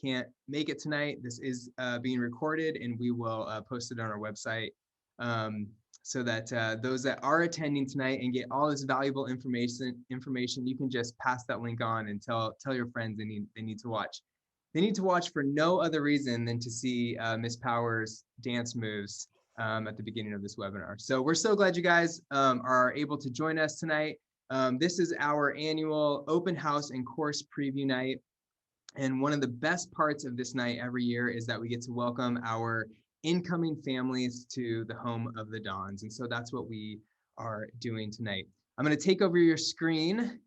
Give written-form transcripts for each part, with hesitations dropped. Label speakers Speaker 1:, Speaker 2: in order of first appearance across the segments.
Speaker 1: can't make it tonight, this is being recorded and we will post it on our website so that those that are attending tonight and get all this valuable information, you can just pass that link on and tell your friends they need to watch. They need to watch for no other reason than to see Miss Powers' dance moves at the beginning of this webinar. So we're so glad you guys are able to join us tonight. This is our annual open house and course preview night. And one of the best parts of this night every year is that we get to welcome our incoming families to the home of the Dons. And so that's what we are doing tonight. I'm going to take over your screen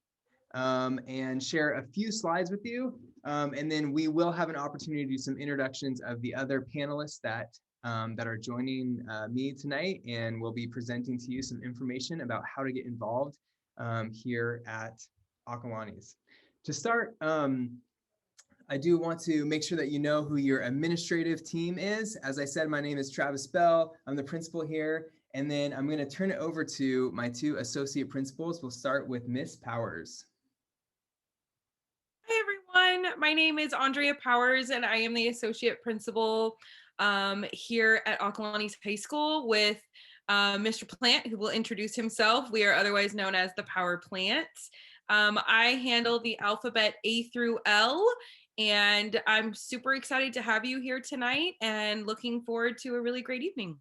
Speaker 1: and share a few slides with you. And then we will have an opportunity to do some introductions of the other panelists that are joining me tonight, and we'll be presenting to you some information about how to get involved here at Acalanes. To start, I do want to make sure that you know who your administrative team is. As I said, my name is Travis Bell. I'm the principal here. And then I'm going to turn it over to my two associate principals. We'll start with Miss Powers.
Speaker 2: Hi, everyone. My name is Andrea Powers, and I am the associate principal here at Acalanes High School with Mr. Plant, who will introduce himself. We are otherwise known as the Power Plant. I handle the alphabet A through L, and I'm super excited to have you here tonight and looking forward to a really great evening.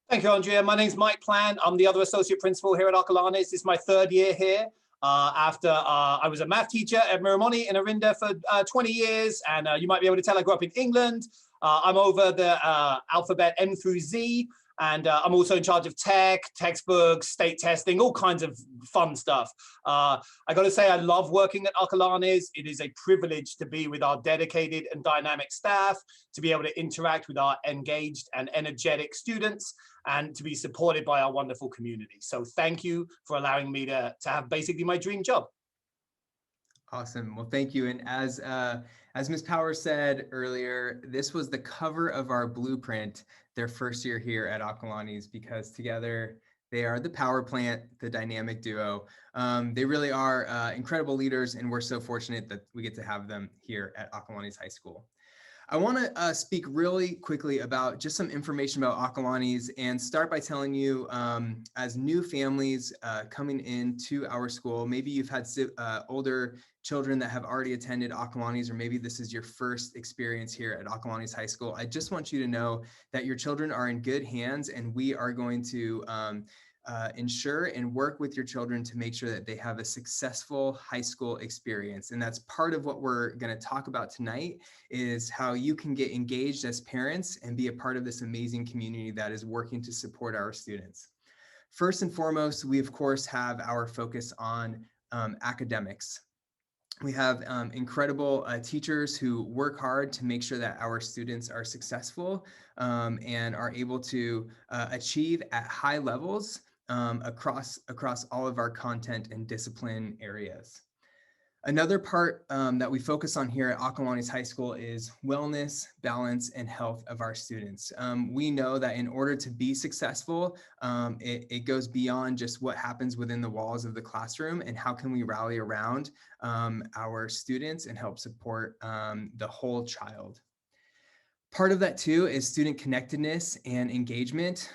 Speaker 3: Thank you, Andrea. My name's Mike Plant. I'm the other associate principal here at Acalanes. This is my third year here. After I was a math teacher at Miramoni in Orinda for 20 years, and you might be able to tell I grew up in England. I'm over the alphabet M through Z, and I'm also in charge of tech, textbooks, state testing, all kinds of fun stuff. I got to say, I love working at Acalanes. It is a privilege to be with our dedicated and dynamic staff, to be able to interact with our engaged and energetic students, and to be supported by our wonderful community. So thank you for allowing me to have basically my dream job.
Speaker 1: Awesome. Well, thank you. And as Ms. Powers said earlier, this was the cover of our blueprint their first year here at Acalanes, because together they are the power plant, the dynamic duo. They really are incredible leaders, and we're so fortunate that we get to have them here at Acalanes High School. I want to speak really quickly about just some information about Acalanes and start by telling you, as new families coming into our school, maybe you've had older children that have already attended Acalanes, or maybe this is your first experience here at Acalanes High School. I just want you to know that your children are in good hands, and we are going to ensure and work with your children to make sure that they have a successful high school experience. And that's part of what we're going to talk about tonight, is how you can get engaged as parents and be a part of this amazing community that is working to support our students. First and foremost, we of course have our focus on academics. We have incredible teachers who work hard to make sure that our students are successful and are able to achieve at high levels across all of our content and discipline areas. Another part that we focus on here at Acalanes High School is wellness, balance, and health of our students. We know that in order to be successful, it goes beyond just what happens within the walls of the classroom, and how can we rally around our students and help support the whole child. Part of that too is student connectedness and engagement.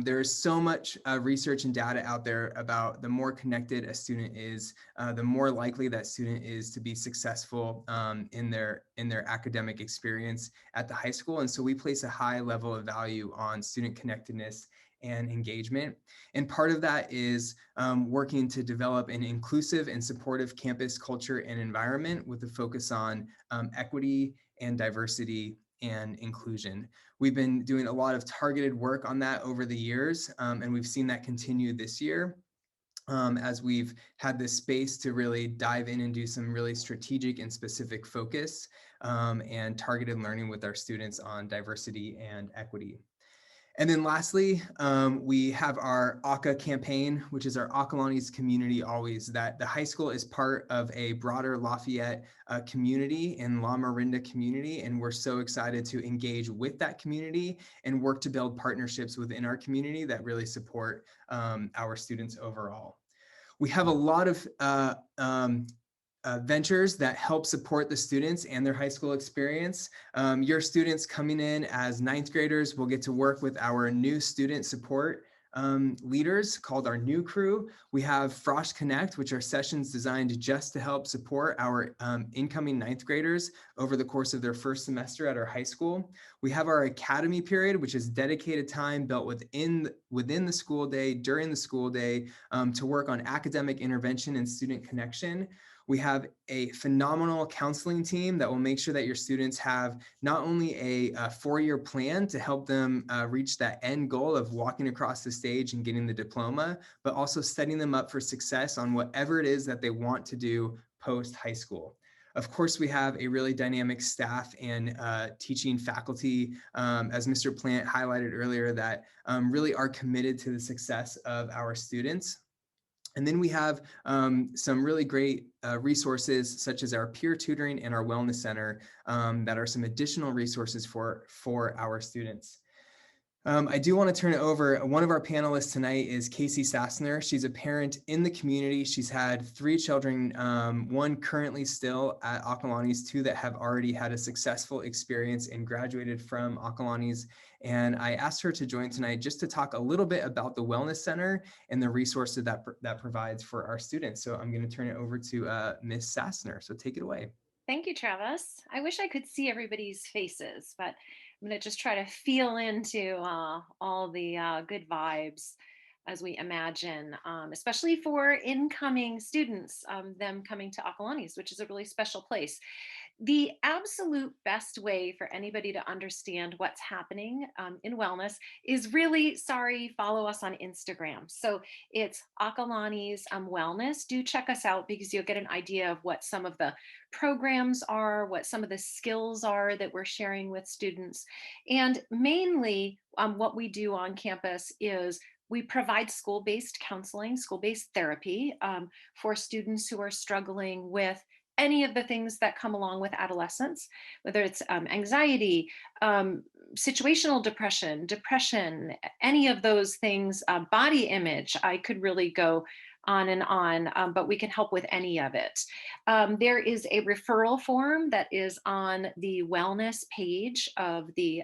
Speaker 1: There is so much research and data out there about the more connected a student is, the more likely that student is to be successful in their academic experience at the high school. And so we place a high level of value on student connectedness and engagement. And part of that is working to develop an inclusive and supportive campus culture and environment with a focus on equity and diversity and inclusion. We've been doing a lot of targeted work on that over the years, and we've seen that continue this year as we've had this space to really dive in and do some really strategic and specific focus and targeted learning with our students on diversity and equity. And then lastly, we have our ACA campaign, which is our Acalanes Community Always, that the high school is part of a broader Lafayette community and La Marinda community. And we're so excited to engage with that community and work to build partnerships within our community that really support our students overall. We have a lot of ventures that help support the students and their high school experience. Your students coming in as ninth graders will get to work with our new student support leaders called our new crew. We have Frosh Connect, which are sessions designed just to help support our incoming ninth graders over the course of their first semester at our high school. We have our academy period, which is dedicated time built within the school day, during the school day, to work on academic intervention and student connection. We have a phenomenal counseling team that will make sure that your students have not only a four-year plan to help them reach that end goal of walking across the stage and getting the diploma, but also setting them up for success on whatever it is that they want to do post high school. Of course, we have a really dynamic staff and teaching faculty, as Mr. Plant highlighted earlier, that really are committed to the success of our students. And then we have some really great resources such as our peer tutoring and our wellness center that are some additional resources for our students. I do want to turn it over. One of our panelists tonight is Casey Sassner. She's a parent in the community. She's had 3 children, one currently still at Acalanes, 2 that have already had a successful experience and graduated from Acalanes. And I asked her to join tonight just to talk a little bit about the Wellness Center and the resources that provides for our students. So I'm going to turn it over to Ms. Sassner. So take it away.
Speaker 4: Thank you, Travis. I wish I could see everybody's faces, but I'm going to just try to feel into all the good vibes as we imagine, especially for incoming students, them coming to Acalanes, which is a really special place. The absolute best way for anybody to understand what's happening in wellness is really, follow us on Instagram. So it's Acalanes Wellness. Do check us out because you'll get an idea of what some of the programs are, what some of the skills are that we're sharing with students. And mainly what we do on campus is we provide school-based counseling, school-based therapy for students who are struggling with any of the things that come along with adolescence, whether it's anxiety, situational depression, any of those things, body image. I could really go on and on, but we can help with any of it. There is a referral form that is on the wellness page of the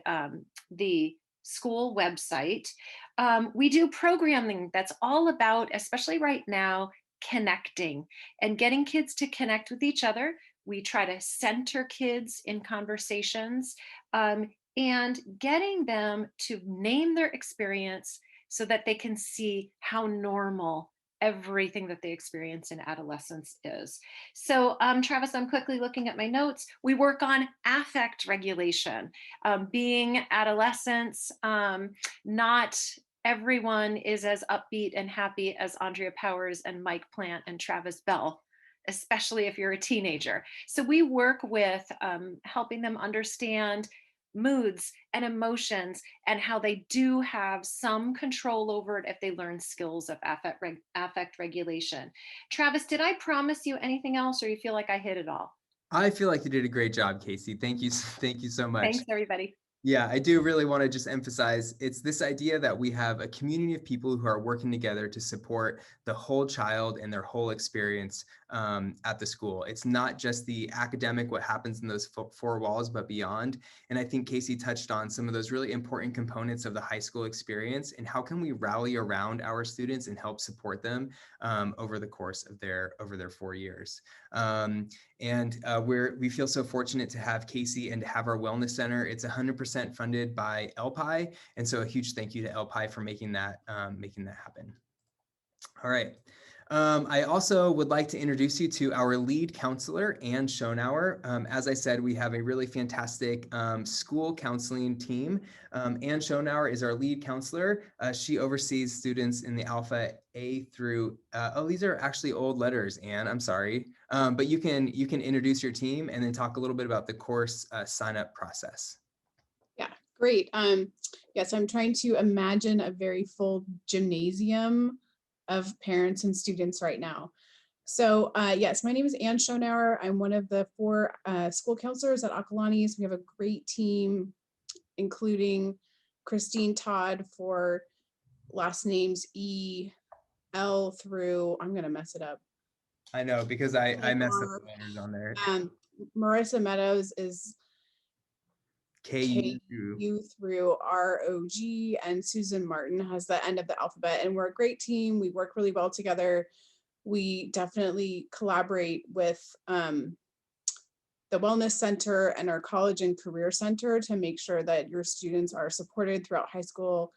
Speaker 4: school website. We do programming that's all about, especially right now, connecting and getting kids to connect with each other. We try to center kids in conversations and getting them to name their experience so that they can see how normal everything that they experience in adolescence is. So Travis, I'm quickly looking at my notes. We work on affect regulation. Being adolescents, not everyone is as upbeat and happy as Andrea Powers and Mike Plant and Travis Bell, especially if you're a teenager. So we work with helping them understand moods and emotions and how they do have some control over it if they learn skills of affect regulation. Travis, did I promise you anything else, or you feel like I hit it all?
Speaker 1: I feel like you did a great job, Casey. Thank you so much.
Speaker 4: Thanks, everybody.
Speaker 1: Yeah, I do really want to just emphasize it's this idea that we have a community of people who are working together to support the whole child and their whole experience at the school. It's not just the academic, what happens in those 4 walls, but beyond. And I think Casey touched on some of those really important components of the high school experience and how can we rally around our students and help support them over the course of their 4 years. We feel so fortunate to have Casey and to have our wellness center. It's 100% funded by Alpine, and so a huge thank you to Alpine for making that happen. All right. I also would like to introduce you to our lead counselor, Ann Schonauer. As I said, we have a really fantastic school counseling team. Ann Schonauer is our lead counselor. She oversees students in the Alpha A through, these are actually old letters, Ann, I'm sorry. But you can introduce your team and then talk a little bit about the course sign-up process.
Speaker 5: Yeah, great. Yes, I'm trying to imagine a very full gymnasium of parents and students right now. So yes, my name is Ann Schonauer. I'm one of the 4 school counselors at Acalanes. We have a great team, including Christine Todd for last names E, L through, I'm gonna mess it up,
Speaker 1: I know, because I
Speaker 5: And
Speaker 1: messed up
Speaker 5: our,
Speaker 1: the letters on there.
Speaker 5: Marissa Meadows is
Speaker 1: KU.
Speaker 5: KU through ROG, and Susan Martin has the end of the alphabet. And we're a great team. We work really well together. We definitely collaborate with the Wellness Center and our College and Career Center to make sure that your students are supported throughout high school.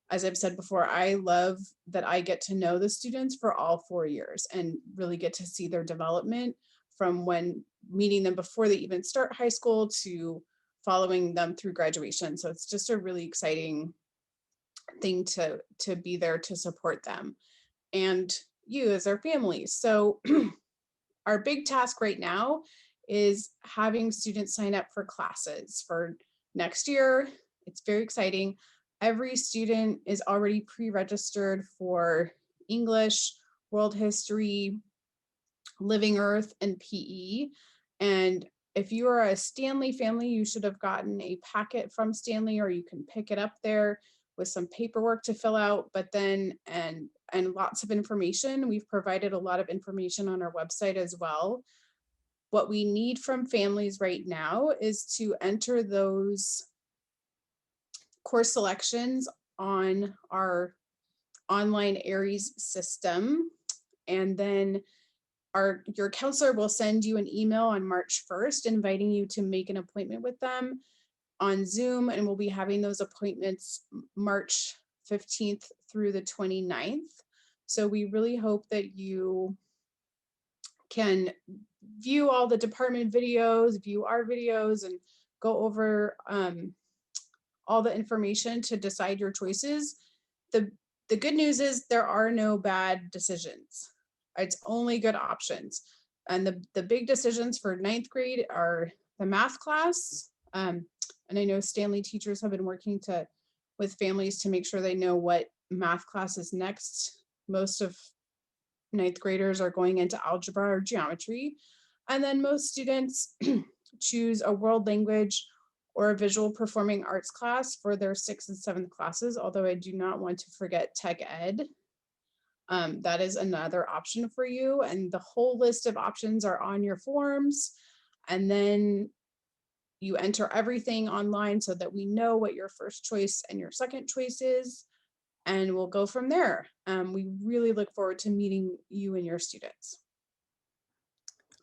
Speaker 5: As I've said before, I love that I get to know the students for all 4 years and really get to see their development from when meeting them before they even start high school to following them through graduation. So it's just a really exciting thing to be there to support them and you as their families. So our big task right now is having students sign up for classes for next year. It's very exciting. Every student is already pre-registered for English, world history, living earth, and PE. And if you are a Stanley family, you should have gotten a packet from Stanley, or you can pick it up there with some paperwork to fill out, but then, and lots of information. We've provided a lot of information on our website as well. What we need from families right now is to enter those course selections on our online Aries system. And then your counselor will send you an email on March 1st, inviting you to make an appointment with them on Zoom. And we'll be having those appointments March 15th through the 29th. So we really hope that you can view all the department videos, view our videos, and go over all the information to decide your choices. The good news is there are no bad decisions. It's only good options. And the big decisions for 9th grade are the math class. And I know Stanley teachers have been working with families to make sure they know what math class is next. Most of 9th graders are going into algebra or geometry. And then most students choose a world language or a visual performing arts class for their 6th and 7th classes, although I do not want to forget tech ed. That is another option for you. And the whole list of options are on your forms. And then you enter everything online so that we know what your first choice and your second choice is. And we'll go from there. We really look forward to meeting you and your students.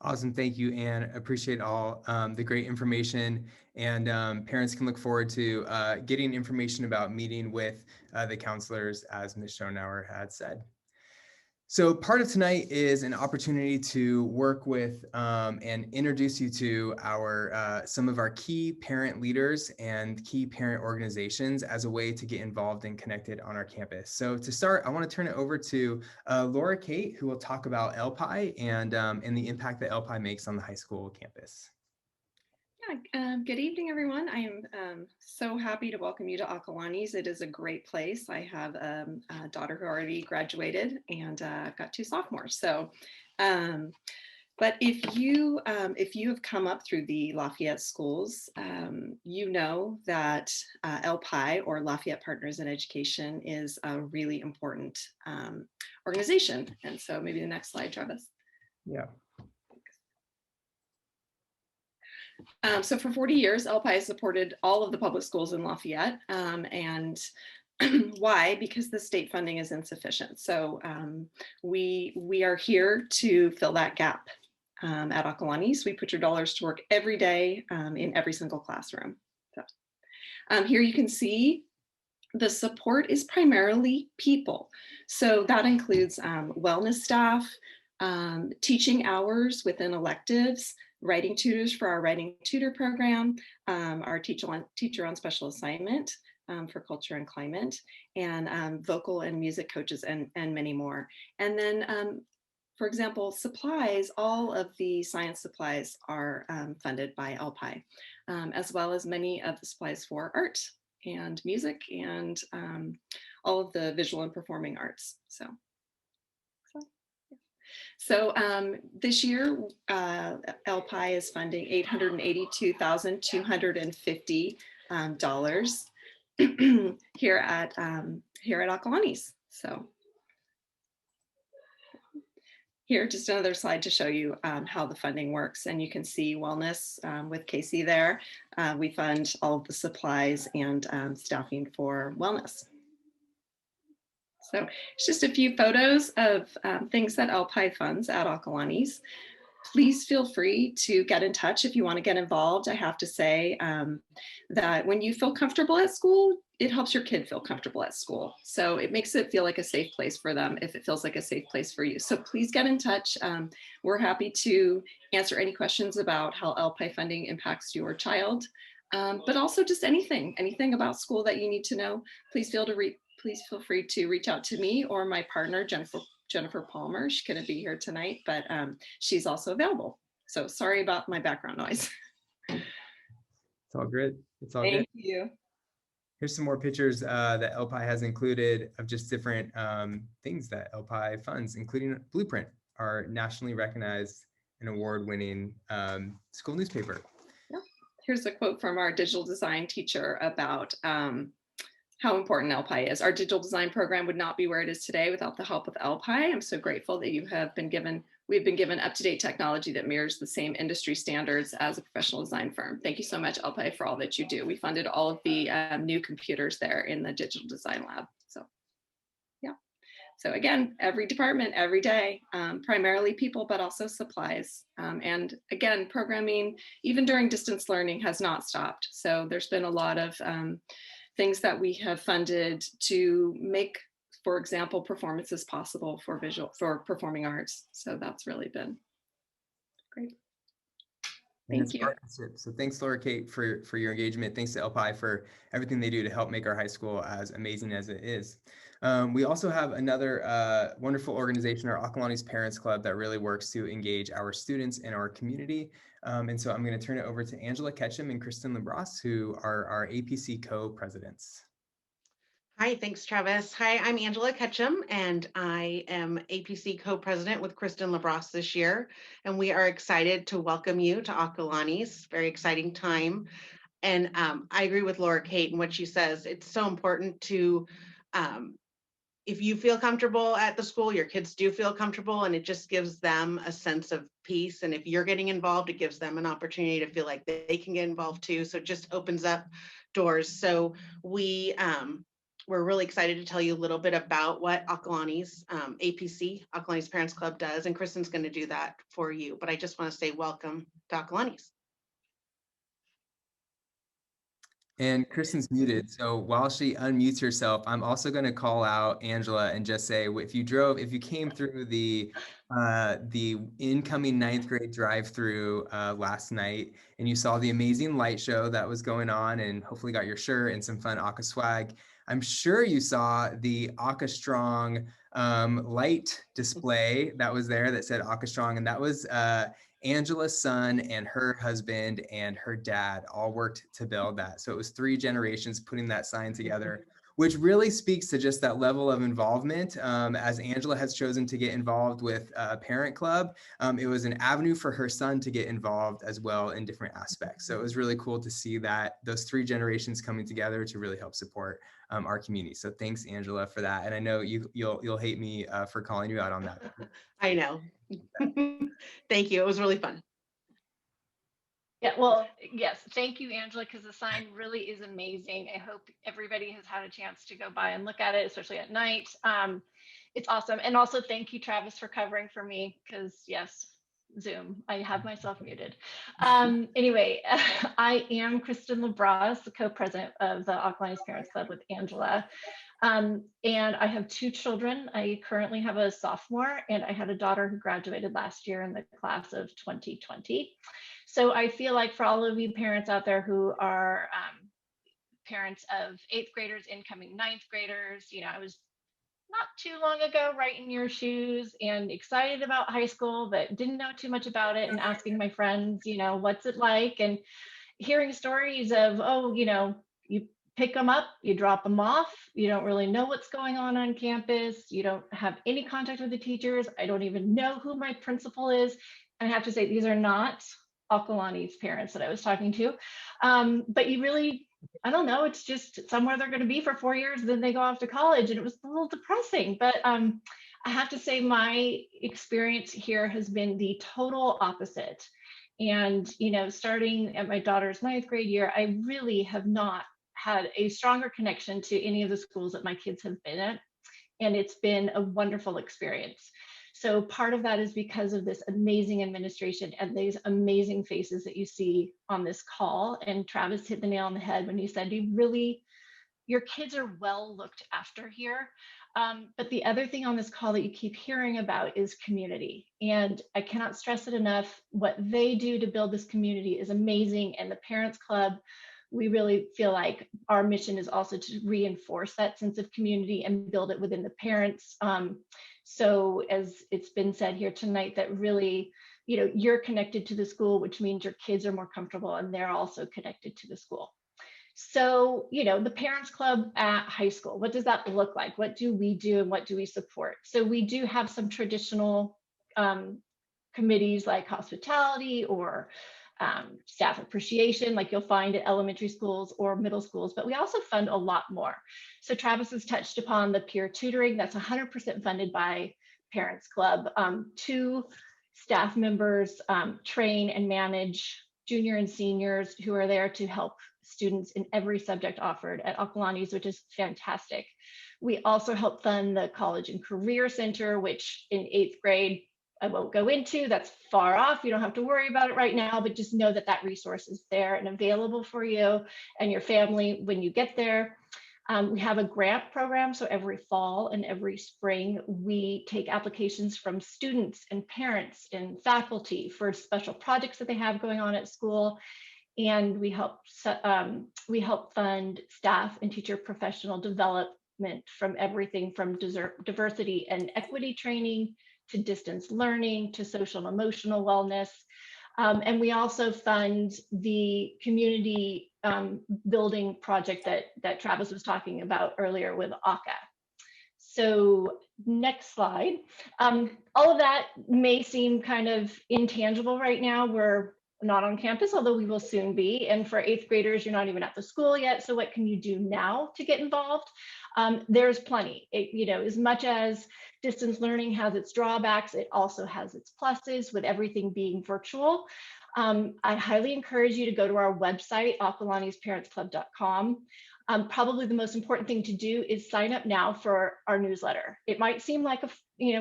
Speaker 1: Awesome. Thank you, Anne. Appreciate all the great information, and parents can look forward to getting information about meeting with the counselors, as Ms. Schonauer had said. So part of tonight is an opportunity to work with and introduce you to some of our key parent leaders and key parent organizations as a way to get involved and connected on our campus. So to start, I want to turn it over to Laura Kate, who will talk about Alpine and the impact that Alpine makes on the high school campus.
Speaker 6: Yeah, good evening, everyone. I am so happy to welcome you to Acalanes. It is a great place. I have a daughter who already graduated, and I've got 2 sophomores. So, but if you have come up through the Lafayette schools, you know that LPI, or Lafayette Partners in Education, is a really important organization. And so maybe the next slide, Travis.
Speaker 1: Yeah.
Speaker 6: So for 40 years, LPI has supported all of the public schools in Lafayette. And why? Because the state funding is insufficient. So we are here to fill that gap. At Acalanes, we put your dollars to work every day in every single classroom. So, here you can see the support is primarily people. So that includes wellness staff, teaching hours within electives, writing tutors for our writing tutor program, our teacher on special assignment for culture and climate, and vocal and music coaches, and many more. And then, for example, supplies, all of the science supplies are funded by Alpine, as well as many of the supplies for art and music and all of the visual and performing arts. So this year, LPI is funding $882,250 here at Acalanes. So Here, just another slide to show you how the funding works. And you can see wellness with Casey there. We fund all of the supplies and staffing for wellness. So it's just a few photos of things that Alpine funds at Acalanes. Please feel free to get in touch if you want to get involved. I have to say that when you feel comfortable at school, it helps your kid feel comfortable at school. So it makes it feel like a safe place for them if it feels like a safe place for you. So please get in touch. We're happy to answer any questions about how Alpine funding impacts your child, but also just anything about school that you need to know. Please feel free to reach out to me or my partner, Jennifer Palmer. She couldn't be here tonight, but she's also available. So sorry about my background noise.
Speaker 1: It's all good. It's all good.
Speaker 6: Thank you.
Speaker 1: Here's some more pictures that LPI has included of just different things that LPI funds, including Blueprint, our nationally recognized and award-winning school newspaper.
Speaker 6: Yeah. Here's a quote from our digital design teacher about how important LPI is. Our digital design program would not be where it is today without the help of LPI. I'm so grateful that we've been given up-to-date technology that mirrors the same industry standards as a professional design firm. Thank you so much, LPI, for all that you do. We funded all of the new computers there in the digital design lab. So yeah. So again, every department, every day, primarily people, but also supplies. And again, programming, even during distance learning, has not stopped. So there's been a lot of things that we have funded to make, for example, performances possible for performing arts. So that's really been great. Thank you.
Speaker 1: So thanks, Laura Kate, for your engagement. Thanks to LPI for everything they do to help make our high school as amazing as it is. We also have another wonderful organization, our Acalanes Parents Club, that really works to engage our students and our community. And so I'm going to turn it over to Angela Ketchum and Kristen Labrosse, who are our APC co-presidents.
Speaker 7: Hi, thanks, Travis. Hi, I'm Angela Ketchum, and I am APC co-president with Kristen Labrosse this year. And we are excited to welcome you to Acalanes. Very exciting time. And I agree with Laura Kate and what she says. It's so important to, if you feel comfortable at the school, your kids do feel comfortable, and it just gives them a sense of peace. And if you're getting involved, it gives them an opportunity to feel like they can get involved too. So it just opens up doors. So we're really excited to tell you a little bit about what Acalanes, APC, Acalanes Parents Club does, and Kristen's going to do that for you. But I just want to say welcome to Acalanes.
Speaker 1: And Kristen's muted, so while she unmutes herself, I'm also going to call out Angela and just say, if you came through the incoming 9th grade drive-through last night, and you saw the amazing light show that was going on, and hopefully got your shirt and some fun Aka swag, I'm sure you saw the Aka Strong light display that was there that said Aka Strong, and that was Angela's son and her husband and her dad all worked to build that. So it was 3 generations putting that sign together, which really speaks to just that level of involvement. As Angela has chosen to get involved with Parent Club, it was an avenue for her son to get involved as well in different aspects. So it was really cool to see that those 3 generations coming together to really help support our community. So thanks, Angela, for that. And I know you'll hate me for calling you out on that.
Speaker 7: I know. Thank you. It was really fun.
Speaker 8: Yeah, well, yes, thank you, Angela, because the sign really is amazing. I hope everybody has had a chance to go by and look at it, especially at night. It's awesome. And also thank you, Travis, for covering for me, because yes, Zoom, I have myself muted. Anyway, I am Kristen Labrosse, the co-president of the Acalanes Parents Club with Angela. And I have 2 children. I currently have a sophomore, and I had a daughter who graduated last year in the class of 2020. So I feel like for all of you parents out there who are parents of 8th graders, incoming 9th graders, you know, I was not too long ago right in your shoes and excited about high school, but didn't know too much about it, and asking my friends, you know, what's it like, and hearing stories of, oh, you know, you pick them up, you drop them off, you don't really know what's going on campus, you don't have any contact with the teachers, I don't even know who my principal is. And I have to say, these are not Acalanes parents that I was talking to, but you really, I don't know, it's just somewhere they're going to be for 4 years, then they go off to college, and it was a little depressing. But I have to say my experience here has been the total opposite. And, you know, starting at my daughter's 9th grade year, I really have not had a stronger connection to any of the schools that my kids have been at. And it's been a wonderful experience. So part of that is because of this amazing administration and these amazing faces that you see on this call. And Travis hit the nail on the head when he said, your kids are well looked after here. But the other thing on this call that you keep hearing about is community. And I cannot stress it enough. What they do to build this community is amazing. And the Parents Club, we really feel like our mission is also to reinforce that sense of community and build it within the parents. So as it's been said here tonight, that really, you know, you're connected to the school, which means your kids are more comfortable and they're also connected to the school. So, you know, the Parents Club at high school, what does that look like? What do we do and what do we support? So we do have some traditional committees like hospitality or staff appreciation, like you'll find at elementary schools or middle schools, but we also fund a lot more. So Travis has touched upon the peer tutoring, that's 100% funded by Parents Club. 2 staff members train and manage junior and seniors who are there to help students in every subject offered at Acalanes, which is fantastic. We also help fund the College and Career Center, which in 8th grade, I won't go into, that's far off. You don't have to worry about it right now, but just know that that resource is there and available for you and your family when you get there. We have a grant program. So every fall and every spring, we take applications from students and parents and faculty for special projects that they have going on at school. And we help fund staff and teacher professional development from everything from diversity and equity training to distance learning to social and emotional wellness. And we also fund the community building project that Travis was talking about earlier with ACA. So next slide. All of that may seem kind of intangible right now. We're not on campus, although we will soon be. And for 8th graders, you're not even at the school yet. So what can you do now to get involved? There's plenty. You know, as much as distance learning has its drawbacks, it also has its pluses with everything being virtual. I highly encourage you to go to our website, acalanesparentsclub.com. Probably the most important thing to do is sign up now for our newsletter. It might seem like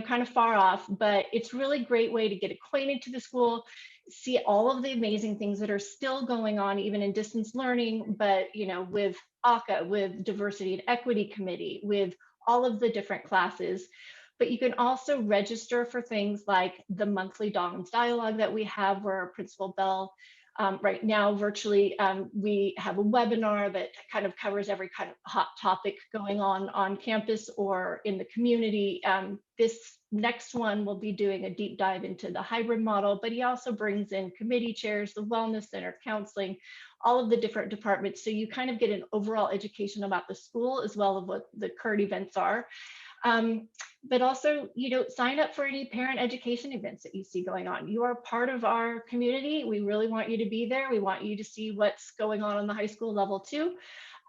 Speaker 8: kind of far off, but it's really a great way to get acquainted to the school, see all of the amazing things that are still going on, even in distance learning, but with ACA, with Diversity and Equity Committee, with all of the different classes. But you can also register for things like the monthly Dawn's Dialogue that we have, where Principal Bell, right now virtually, we have a webinar that kind of covers every kind of hot topic going on campus or in the community. This next one will be doing a deep dive into the hybrid model, but he also brings in committee chairs, the Wellness Center, counseling, all of the different departments. So you kind of get an overall education about the school as well as what the current events are. But also, sign up for any parent education events that you see going on. You are part of our community. We really want you to be there. We want you to see what's going on the high school level too.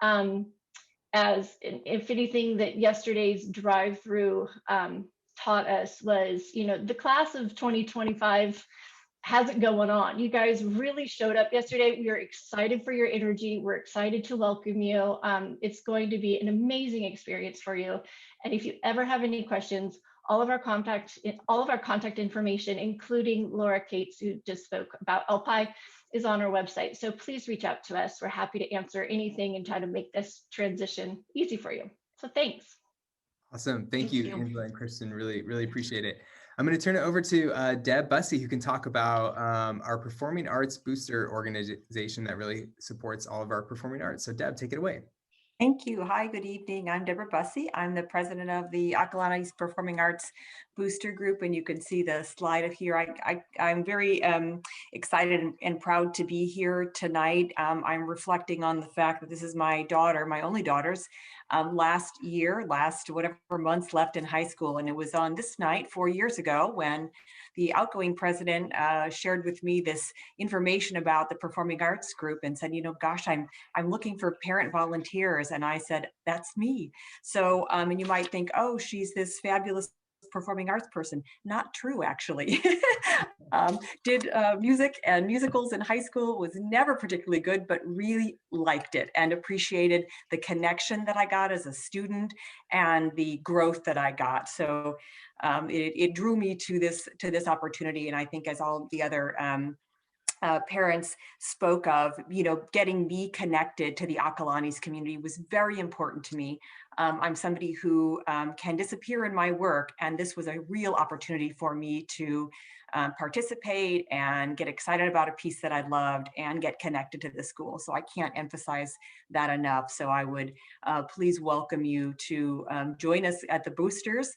Speaker 8: As if anything that yesterday's drive-through taught us was, the class of 2025 has it going on. You guys really showed up yesterday. We are excited for your energy. We're excited to welcome you. It's going to be an amazing experience for you. And if you ever have any questions, all of our contact information, including Laura Cates, who just spoke about Alpine, is on our website. So please reach out to us. We're happy to answer anything and try to make this transition easy for you. So thanks.
Speaker 1: Awesome. Thank you, Angela and Kristen. Really, really appreciate it. I'm going to turn it over to Deb Bussey, who can talk about our Performing Arts Booster organization that really supports all of our performing arts. So Deb, take it away.
Speaker 9: Thank you. Hi, good evening. I'm Deborah Bussey. I'm the president of the Acalanes Performing Arts Booster Group, and you can see the slide of here. I'm very excited and proud to be here tonight. I'm reflecting on the fact that this is my daughter, my only daughter's last whatever months left in high school. And it was on this night 4 years ago when the outgoing president shared with me this information about the Performing Arts Group and said, gosh, I'm looking for parent volunteers. And I said, that's me. So, and you might think, oh, she's this fabulous performing arts person. Not true, actually. Did music and musicals in high school, was never particularly good, but really liked it and appreciated the connection that I got as a student and the growth that I got. So it drew me to this opportunity. And I think, as all the other parents spoke of, getting me connected to the Acalanes community was very important to me. I'm somebody who can disappear in my work, and this was a real opportunity for me to participate and get excited about a piece that I loved and get connected to the school. So I can't emphasize that enough. So I would please welcome you to join us at the Boosters.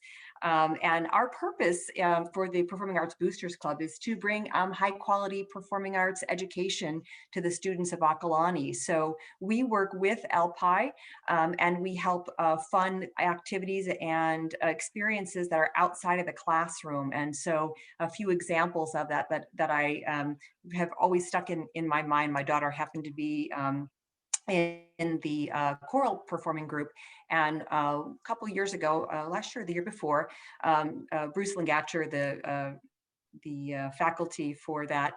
Speaker 9: And our purpose for the Performing Arts Boosters Club is to bring high quality performing arts education to the students of Acalanes. So we work with Alpine and we help fund activities and experiences that are outside of the classroom. And so a few examples of that I have always stuck in my mind. My daughter happened to be in the choral performing group. And a couple of years ago, last year, the year before, Bruce Lingatcher, the faculty for that,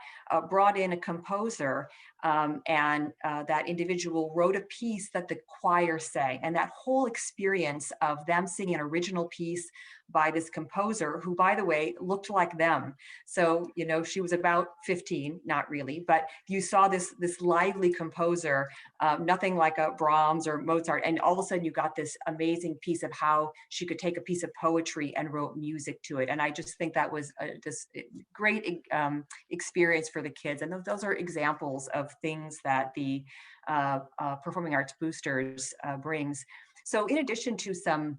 Speaker 9: brought in a composer, and that individual wrote a piece that the choir sang. And that whole experience of them singing an original piece by this composer, who, by the way, looked like them. So, she was about 15, not really, but you saw this lively composer, nothing like a Brahms or Mozart. And all of a sudden you got this amazing piece of how she could take a piece of poetry and wrote music to it. And I just think that was this great experience for the kids. And those are examples of things that the Performing Arts Boosters brings. So in addition to some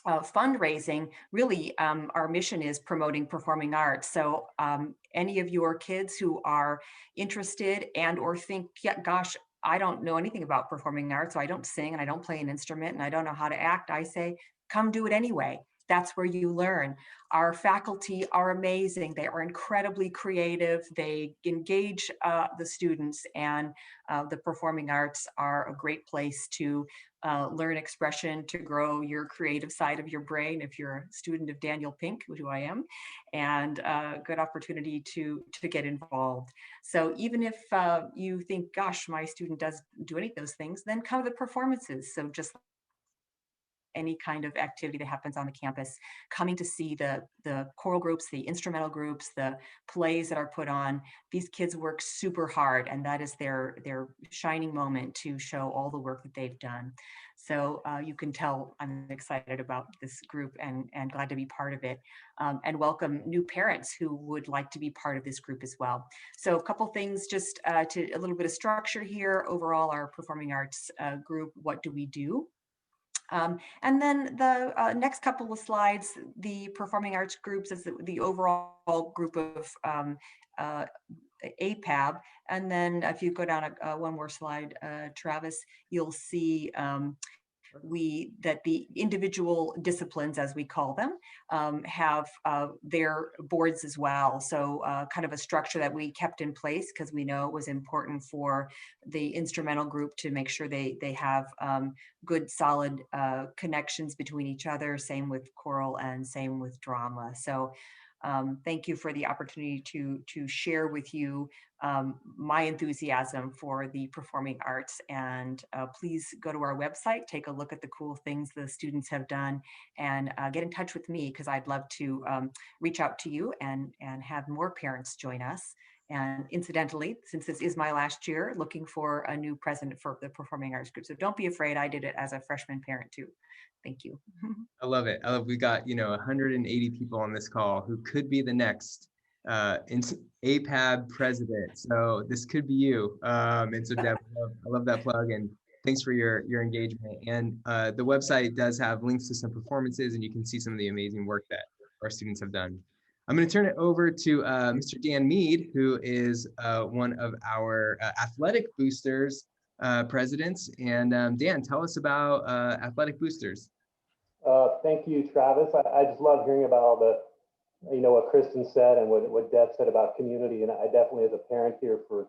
Speaker 9: fundraising, really our mission is promoting performing arts. So any of your kids who are interested and or think, yeah, gosh, I don't know anything about performing arts, so I don't sing and I don't play an instrument and I don't know how to act, I say, come do it anyway. That's where you learn. Our faculty are amazing. They are incredibly creative. They engage the students, and the performing arts are a great place to learn expression, to grow your creative side of your brain if you're a student of Daniel Pink, who I am, and a good opportunity to get involved. So even if you think, gosh, my student does do any of those things, then come to the performances. So just any kind of activity that happens on the campus, coming to see the choral groups, the instrumental groups, the plays that are put on. These kids work super hard, and that is their shining moment to show all the work that they've done. So you can tell I'm excited about this group and glad to be part of it, and welcome new parents who would like to be part of this group as well. So a couple things, just to a little bit of structure here. Overall, our performing arts group, what do we do? And then the next couple of slides, the performing arts groups is the overall group of APAB. And then if you go down one more slide, Travis, you'll see that the individual disciplines, as we call them, have their boards as well. So kind of a structure that we kept in place because we know it was important for the instrumental group to make sure they have good, solid connections between each other. Same with choral and same with drama. So thank you for the opportunity to share with you my enthusiasm for the performing arts. And please go to our website, take a look at the cool things the students have done, and get in touch with me, because I'd love to reach out to you and have more parents join us. And incidentally, since this is my last year, looking for a new president for the performing arts group. So don't be afraid, I did it as a freshman parent too. Thank you.
Speaker 1: I love it. We got 180 people on this call who could be the next APAB president. So this could be you. And so Deb, I love that plug, and thanks for your engagement. And the website does have links to some performances, and you can see some of the amazing work that our students have done. I'm going to turn it over to Mr. Dan Mead, who is one of our athletic boosters presidents. And Dan, tell us about athletic boosters.
Speaker 10: Thank you, Travis. I just love hearing about all the, what Kristen said and what Deb said about community. And I definitely, as a parent here for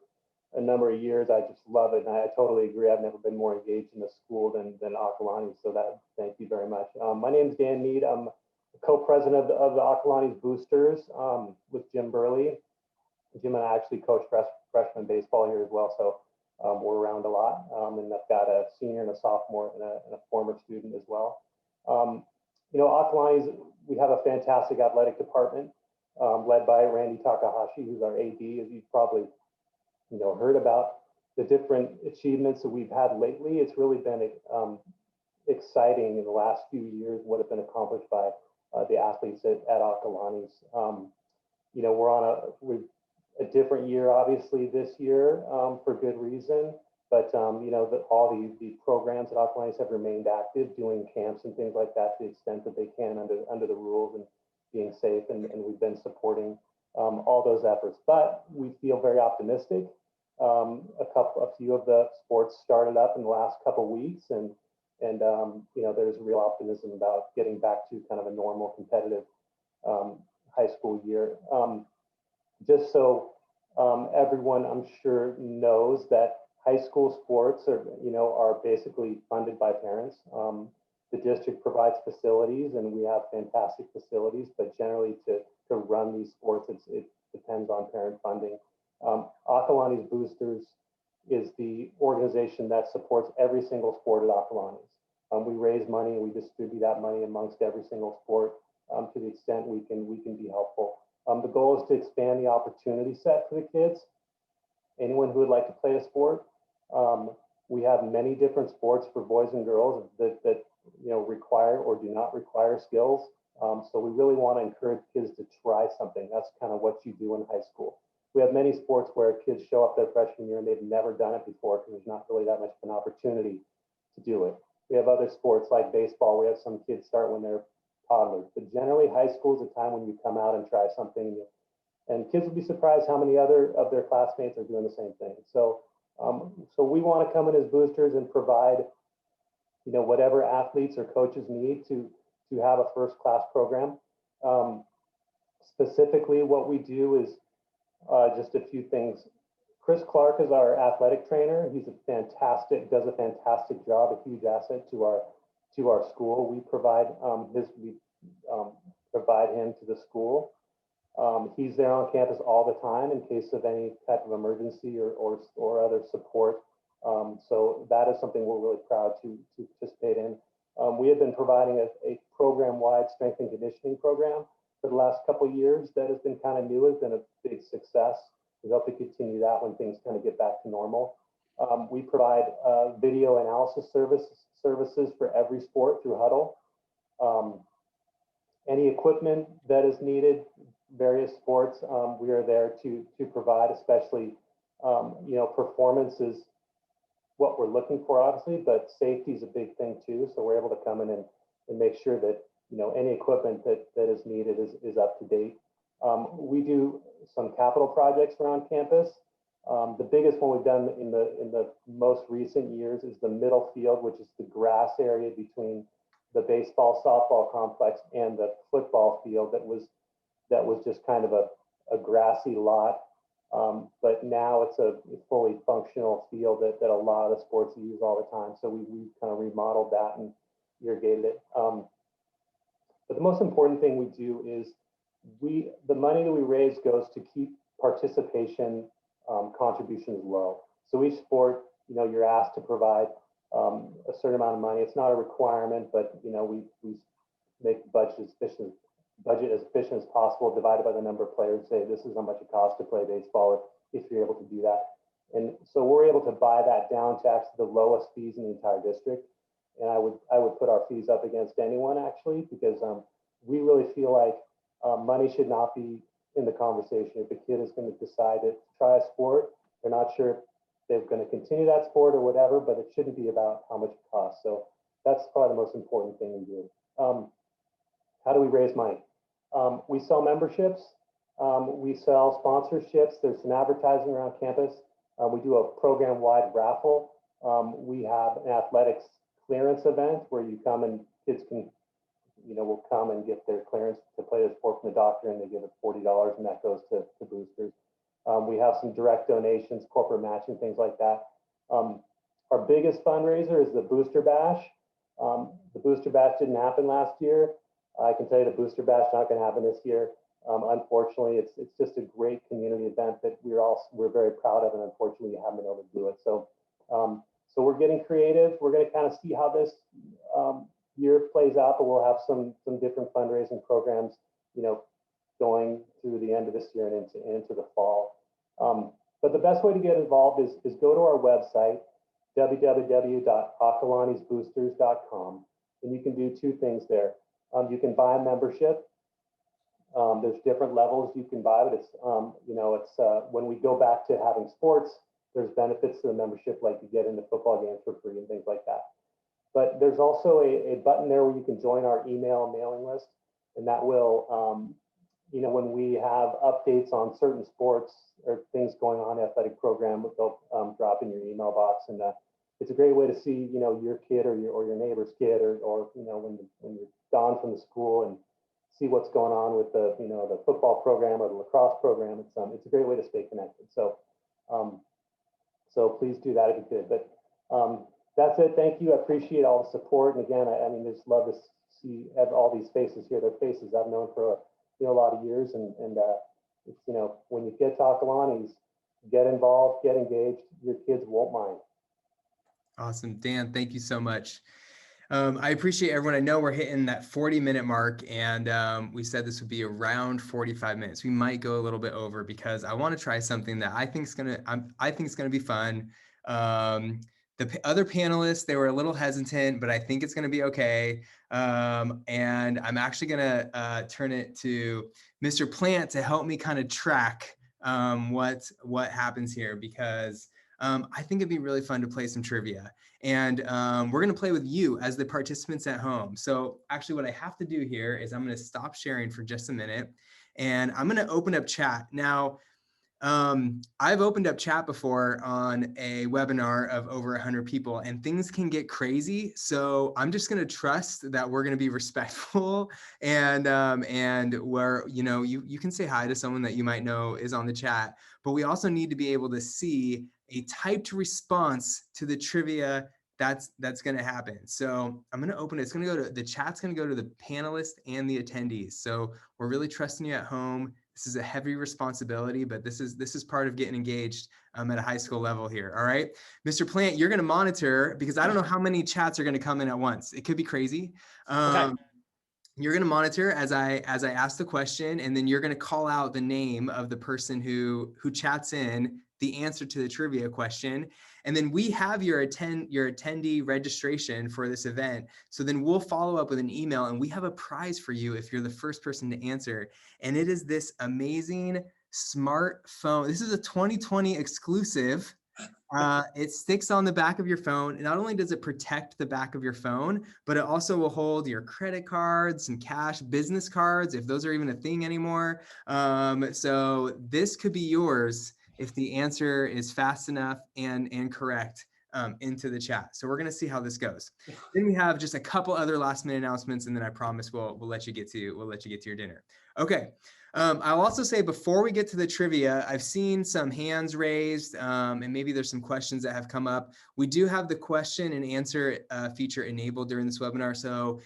Speaker 10: a number of years, I just love it. And I totally agree. I've never been more engaged in the school than Acalanes. So thank you very much. My name is Dan Mead. I'm co-president of the Acalanes Boosters with Jim Burley. Jim and I actually coach freshman baseball here as well, so we're around a lot. And I've got a senior and a sophomore and a former student as well. You know, Acalanes, we have a fantastic athletic department led by Randy Takahashi, who's our AD, as you've probably heard about the different achievements that we've had lately. It's really been exciting in the last few years what have been accomplished by the athletes at Acalanes. You know, we're a different year, obviously, this year for good reason. But you know, all the programs at Acalanes have remained active, doing camps and things like that to the extent that they can under the rules and being safe. And we've been supporting all those efforts. But we feel very optimistic. A few of the sports started up in the last couple of weeks, and you know, there's real optimism about getting back to kind of a normal competitive high school year. Just so everyone, I'm sure, knows that high school sports are basically funded by parents. The district provides facilities, and we have fantastic facilities, but generally to run these sports, it depends on parent funding. Acalanes Boosters is the organization that supports every single sport at Acalanes. We raise money and we distribute that money amongst every single sport to the extent we can be helpful. The goal is to expand the opportunity set for the kids. Anyone who would like to play a sport. We have many different sports for boys and girls that require or do not require skills. So we really want to encourage kids to try something. That's kind of what you do in high school. We have many sports where kids show up their freshman year and they've never done it before because there's not really that much of an opportunity to do it. We have other sports like baseball. We have some kids start when they're toddlers, but generally high school is a time when you come out and try something, and kids will be surprised how many other of their classmates are doing the same thing. So we want to come in as boosters and provide whatever athletes or coaches need to have a first class program. Specifically what we do is just a few things. Chris Clark is our athletic trainer. He's does a fantastic job, a huge asset to our school. We provide provide him to the school. He's there on campus all the time in case of any type of emergency or other support. So that is something we're really proud to participate in. We have been providing a program-wide strength and conditioning program for the last couple of years. That has been kind of new, has been a big success. We hope to continue that when things kind of get back to normal. We provide video analysis services for every sport through Huddle. Any equipment that is needed, various sports, we are there to provide, especially performance is what we're looking for, obviously, but safety is a big thing too. So we're able to come in and make sure that any equipment that is needed is up to date. We do some capital projects around campus. The biggest one we've done in the most recent years is the middle field, which is the grass area between the baseball softball complex and the football field that was just kind of a grassy lot. But now it's a fully functional field that a lot of the sports use all the time. So we kind of remodeled that and irrigated it. But the most important thing we do is the money that we raise goes to keep participation contributions low. So each sport, you're asked to provide a certain amount of money. It's not a requirement, but we make the budget as efficient as possible, divided by the number of players. Say this is how much it costs to play baseball if you're able to do that. And so we're able to buy that down to actually the lowest fees in the entire district. And I would put our fees up against anyone actually, because we really feel like money should not be in the conversation. If a kid is going to decide to try a sport, they're not sure if they're going to continue that sport or whatever, but it shouldn't be about how much it costs. So that's probably the most important thing we do. How do we raise money? We sell memberships. We sell sponsorships. There's some advertising around campus. We do a program-wide raffle. We have an athletics clearance event where you come and kids can, will come and get their clearance to play the sport from the doctor, and they give it $40, and that goes to boosters. We have some direct donations, corporate matching, things like that. Our biggest fundraiser is the Booster Bash. The Booster Bash didn't happen last year. I can tell you the Booster Bash not going to happen this year. Unfortunately, it's just a great community event that we're very proud of, and unfortunately, we haven't been able to do it. So, so we're getting creative. We're going to kind of see how this year plays out, but we'll have some different fundraising programs, going through the end of this year and into the fall. But the best way to get involved is go to our website, www.acalanesboosters.com, and you can do two things there. You can buy a membership. There's different levels you can buy, but it's when we go back to having sports, there's benefits to the membership, like you get into football games for free and things like that. But there's also a button there where you can join our email mailing list, and that will, when we have updates on certain sports or things going on in the athletic program, they'll drop in your email box, and it's a great way to see, your kid or your neighbor's kid, or when you're gone from the school, and see what's going on with the the football program or the lacrosse program. It's a great way to stay connected. So so please do that if you could. But that's it. Thank you. I appreciate all the support. And again, I mean, just love to see all these faces here. They're faces I've known for a lot of years, and it's, when you get to Acalanes, get involved, get engaged. Your kids won't mind.
Speaker 1: Awesome. Dan, thank you so much. I appreciate everyone. I know we're hitting that 40-minute mark, and we said this would be around 45 minutes. We might go a little bit over because I want to try something that I think is gonna be fun. The other panelists, they were a little hesitant, but I think it's gonna be okay. And I'm actually gonna turn it to Mr. Plant to help me kind of track what happens here, because I think it'd be really fun to play some trivia. And we're going to play with you as the participants at home. So actually what I have to do here is I'm going to stop sharing for just a minute, and I'm going to open up chat. Now, I've opened up chat before on a webinar of over 100 people, and things can get crazy. So I'm just going to trust that we're going to be respectful, and where, you can say hi to someone that you might know is on the chat, but we also need to be able to see a typed response to the trivia that's going to happen. So I'm going to open it. It's going to go to the chat's going to go to the panelists and the attendees. So we're really trusting you at home. This is a heavy responsibility, but this is part of getting engaged at a high school level here. All right, Mr. Plant, you're going to monitor, because I don't know how many chats are going to come in at once. It could be crazy.
Speaker 3: Okay.
Speaker 1: You're going to monitor as I ask the question, and then you're going to call out the name of the person who chats in the answer to the trivia question. And then we have your attendee registration for this event. So then we'll follow up with an email, and we have a prize for you if you're the first person to answer. And it is this amazing smartphone. This is a 2020 exclusive. It sticks on the back of your phone. Not only does it protect the back of your phone, but it also will hold your credit cards and cash, business cards, if those are even a thing anymore. So this could be yours if the answer is fast enough and correct into the chat. So we're going to see how this goes. Then we have just a couple other last minute announcements, and then I promise we'll let you get to your dinner. Okay. I'll also say, before we get to the trivia, I've seen some hands raised, and maybe there's some questions that have come up. We do have the question and answer feature enabled during this webinar. So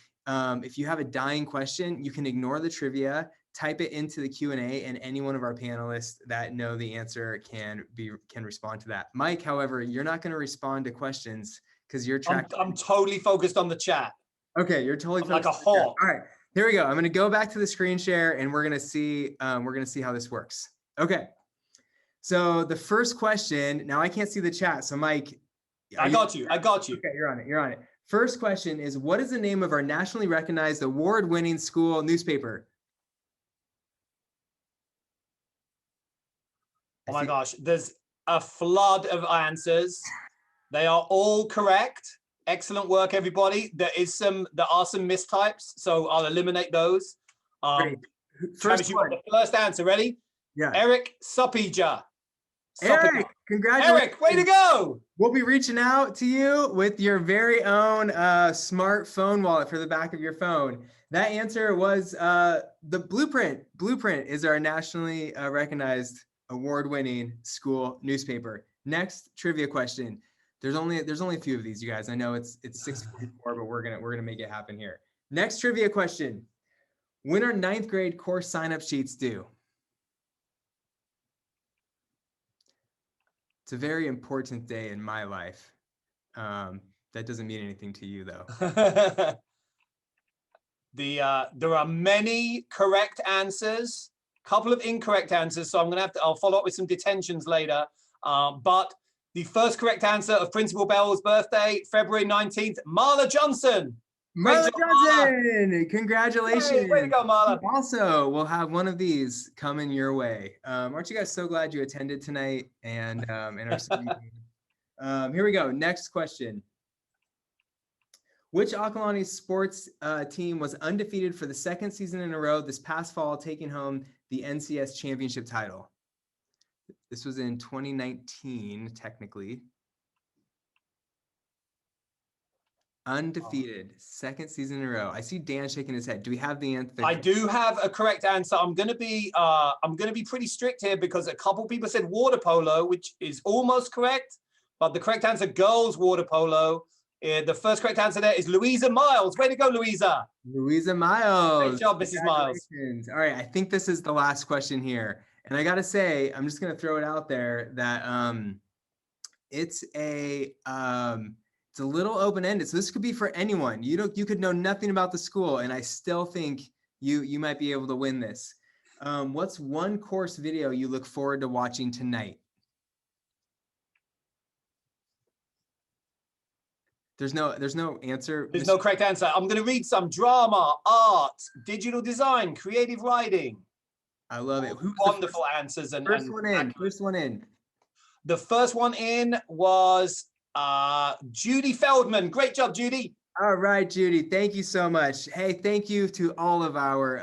Speaker 1: if you have a dying question, you can ignore the trivia, type it into the Q&A, and any one of our panelists that know the answer can respond to that. Mike, however, you're not going to respond to questions because you're tracking.
Speaker 3: I'm totally focused on the chat.
Speaker 1: Okay, you're totally
Speaker 3: like a hawk.
Speaker 1: All right, here we go. I'm going to go back to the screen share, and we're going to see how this works. Okay. So the first question. Now I can't see the chat, so Mike.
Speaker 3: I got you.
Speaker 1: Okay, you're on it. First question is, what is the name of our nationally recognized award-winning school newspaper?
Speaker 3: Oh my gosh, there's a flood of answers. They are all correct. Excellent work, everybody. There are some mistypes, so I'll eliminate those. Travis, you got the first answer. Ready?
Speaker 1: Yeah.
Speaker 3: Eric Supija.
Speaker 1: Eric, congratulations.
Speaker 3: Eric, way to go.
Speaker 1: We'll be reaching out to you with your very own smartphone wallet for the back of your phone. That answer was the Blueprint. Blueprint is our nationally recognized award-winning school newspaper. Next trivia question. There's only a few of these, you guys. I know it's 6:44, but we're gonna make it happen here. Next trivia question. When are ninth grade course sign-up sheets due? It's a very important day in my life. That doesn't mean anything to you, though.
Speaker 3: There are many correct answers, couple of incorrect answers. So I'll follow up with some detentions later. But the first correct answer of Principal Bell's birthday, February 19th, Marla Johnson.
Speaker 1: Marla Johnson, congratulations.
Speaker 3: Hey, way to go, Marla.
Speaker 1: Also, we'll have one of these coming your way. Aren't you guys so glad you attended tonight and are here we go. Next question. Which Acalanes sports team was undefeated for the second season in a row this past fall, taking home the NCS championship title? This was in 2019, technically. Undefeated, second season in a row. I see Dan shaking his head. Do we have the answer?
Speaker 3: I do have a correct answer. I'm gonna be pretty strict here because a couple people said water polo, which is almost correct, but the correct answer, girls water polo. The first correct answer there is Louisa Miles. Way to go, Louisa.
Speaker 1: Louisa Miles.
Speaker 3: Great job, Mrs. Miles.
Speaker 1: All right, I think this is the last question here. And I gotta say, I'm just gonna throw it out there that it's a little open-ended. So this could be for anyone. You could know nothing about the school, and I still think you might be able to win this. What's one course video you look forward to watching tonight? There's no answer.
Speaker 3: There's no correct answer. I'm going to read some: drama, art, digital design, creative writing.
Speaker 1: I love it.
Speaker 3: Wonderful answers.
Speaker 1: First one in.
Speaker 3: The first one in was Judy Feldman. Great job, Judy.
Speaker 1: All right, Judy, thank you so much. Hey, thank you to all of our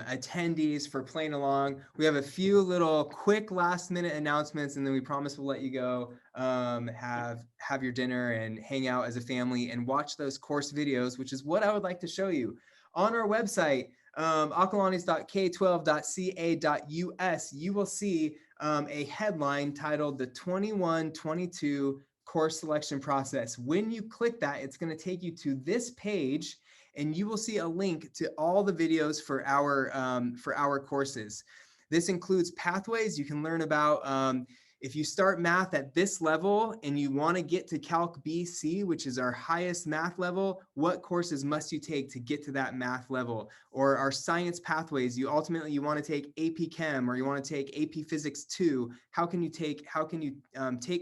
Speaker 1: attendees for playing along. We have a few little quick last minute announcements, and then we promise we'll let you go have your dinner and hang out as a family and watch those course videos, which is what I would like to show you. On our website, acalanes.k12.ca.us, you will see a headline titled The 21-22 Course Selection Process. When you click that, it's going to take you to this page, and you will see a link to all the videos for our courses. This includes pathways. You can learn about if you start math at this level and you want to get to Calc BC, which is our highest math level, what courses must you take to get to that math level? Or our science pathways, you want to take AP Chem, or you want to take AP Physics 2. How can you take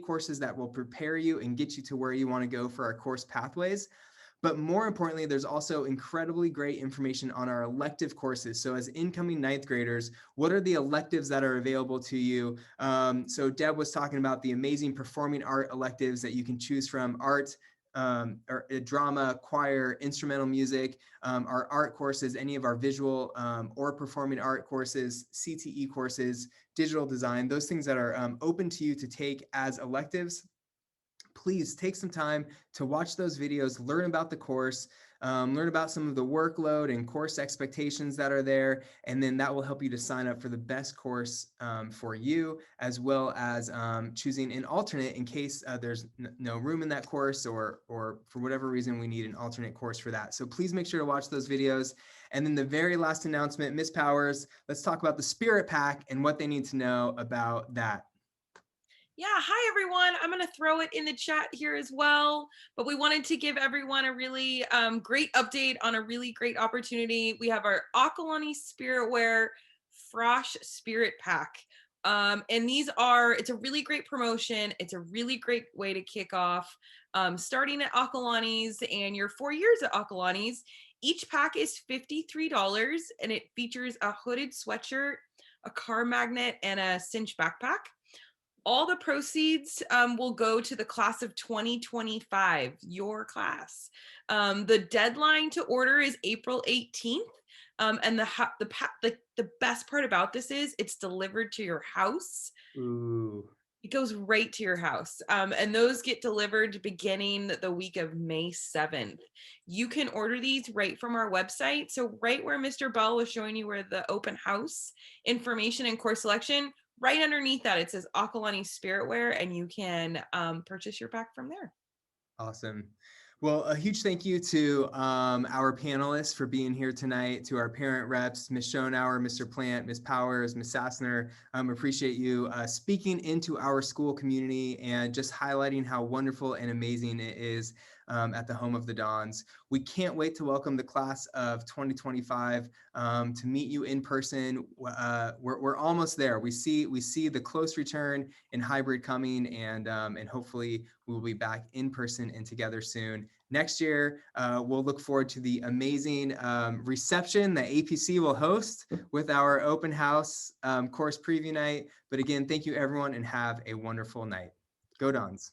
Speaker 1: courses that will prepare you and get you to where you want to go for our course pathways? But more importantly, there's also incredibly great information on our elective courses. So as incoming ninth graders, what are the electives that are available to you? So Deb was talking about the amazing performing art electives that you can choose from: art, or drama, choir, instrumental music, our art courses, any of our visual or performing art courses, CTE courses, digital design, those things that are open to you to take as electives. Please take some time to watch those videos, learn about the course, learn about some of the workload and course expectations that are there, and then that will help you to sign up for the best course for you, as well as choosing an alternate in case there's no room in that course, or for whatever reason we need an alternate course for that. So please make sure to watch those videos. And then the very last announcement, Ms. Powers, let's talk about the Spirit Pack and what they need to know about that.
Speaker 2: Yeah, hi everyone. I'm going to throw it in the chat here as well, but we wanted to give everyone a really great update on a really great opportunity. We have our Acalanes Spiritwear Frosh Spirit Pack. And it's a really great promotion. It's a really great way to kick off starting at Acalanes, and your 4 years at Acalanes. Each pack is $53, and it features a hooded sweatshirt, a car magnet, and a cinch backpack. All the proceeds will go to the class of 2025, your class. The deadline to order is April 18th. And the best part about this is it's delivered to your house.
Speaker 1: Ooh.
Speaker 2: It goes right to your house. And those get delivered beginning the week of May 7th. You can order these right from our website. So right where Mr. Bell was showing you where the open house information and course selection, right underneath that, it says Acalanes Spiritwear, and you can purchase your pack from there.
Speaker 1: Awesome. Well, a huge thank you to our panelists for being here tonight, to our parent reps, Ms. Schonauer, Mr. Plant, Ms. Powers, Ms. Sassner. Appreciate you speaking into our school community and just highlighting how wonderful and amazing it is at the home of the Dons. We can't wait to welcome the class of 2025 to meet you in person. We're almost there. We see the close return in hybrid coming, and hopefully we will be back in person and together soon. Next year, we'll look forward to the amazing reception that APC will host with our open house course preview night. But again, thank you everyone and have a wonderful night. Go Dons.